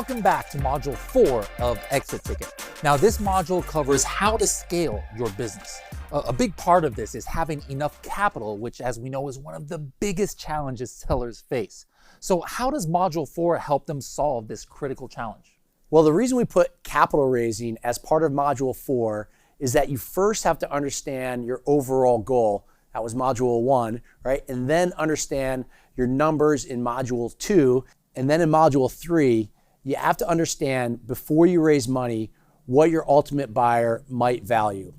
Welcome back to Module 4 of Exit Ticket. Now, this module covers how to scale your business. A big part of this is having enough capital, which, as we know, is one of the biggest challenges sellers face. So how does Module 4 help them solve this critical challenge? Well, the reason we put capital raising as part of Module 4 is that you first have to understand your overall goal. That was Module 1, right? And then understand your numbers in Module 2. And then in Module 3, you have to understand, before you raise money, what your ultimate buyer might value.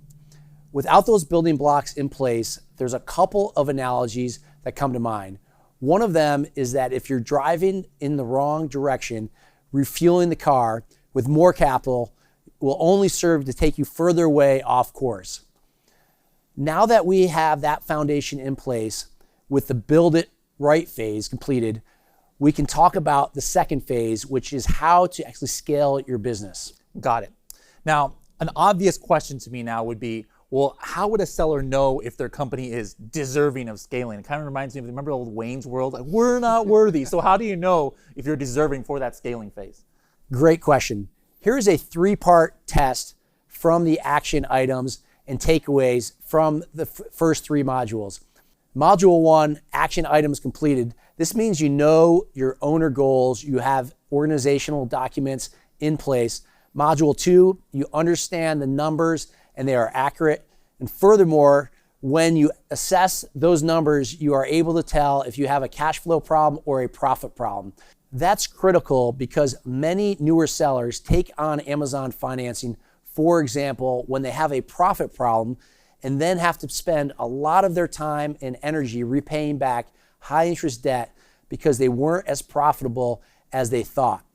Without those building blocks in place, there's a couple of analogies that come to mind. One of them is that if you're driving in the wrong direction, refueling the car with more capital will only serve to take you further away off course. Now that we have that foundation in place with the build it right phase completed, we can talk about the second phase, which is how to actually scale your business. Got it. Now, an obvious question to me now would be, well, how would a seller know if their company is deserving of scaling? It kind of reminds me of, remember old Wayne's World? Like, we're not worthy. So how do you know if you're deserving for that scaling phase? Great question. Here's a 3-part test from the action items and takeaways from the first 3 modules. Module 1, action items completed. This means you know your owner goals, you have organizational documents in place. Module 2, you understand the numbers and they are accurate. And furthermore, when you assess those numbers, you are able to tell if you have a cash flow problem or a profit problem. That's critical because many newer sellers take on Amazon financing, for example, when they have a profit problem, and then have to spend a lot of their time and energy repaying back high interest debt because they weren't as profitable as they thought.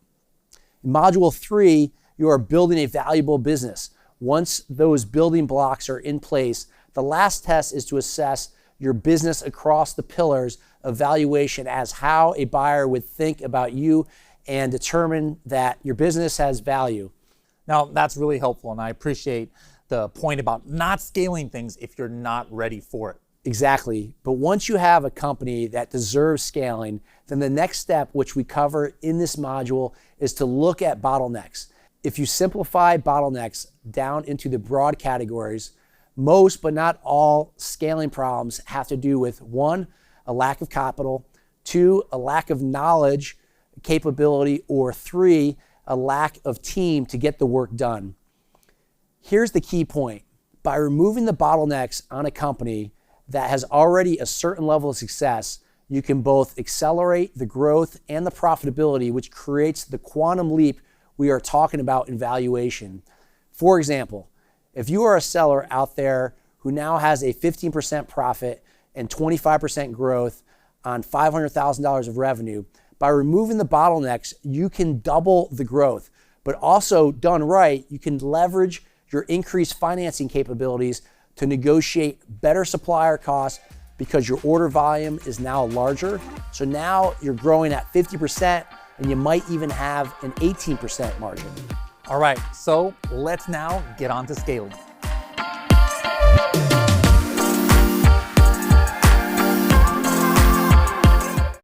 In Module 3, you are building a valuable business. Once those building blocks are in place, the last test is to assess your business across the pillars of valuation as how a buyer would think about you and determine that your business has value. Now, that's really helpful, and I appreciate the point about not scaling things if you're not ready for it. Exactly. But once you have a company that deserves scaling, then the next step, which we cover in this module, is to look at bottlenecks. If you simplify bottlenecks down into the broad categories, most but not all scaling problems have to do with 1, a lack of capital, 2, a lack of knowledge, capability, or 3, a lack of team to get the work done. Here's the key point. By removing the bottlenecks on a company that has already a certain level of success, you can both accelerate the growth and the profitability, which creates the quantum leap we are talking about in valuation. For example, if you are a seller out there who now has a 15% profit and 25% growth on $500,000 of revenue, by removing the bottlenecks, you can double the growth. But also, done right, you can leverage your increased financing capabilities to negotiate better supplier costs because your order volume is now larger. So now you're growing at 50% and you might even have an 18% margin. All right, so let's now get on to scaling.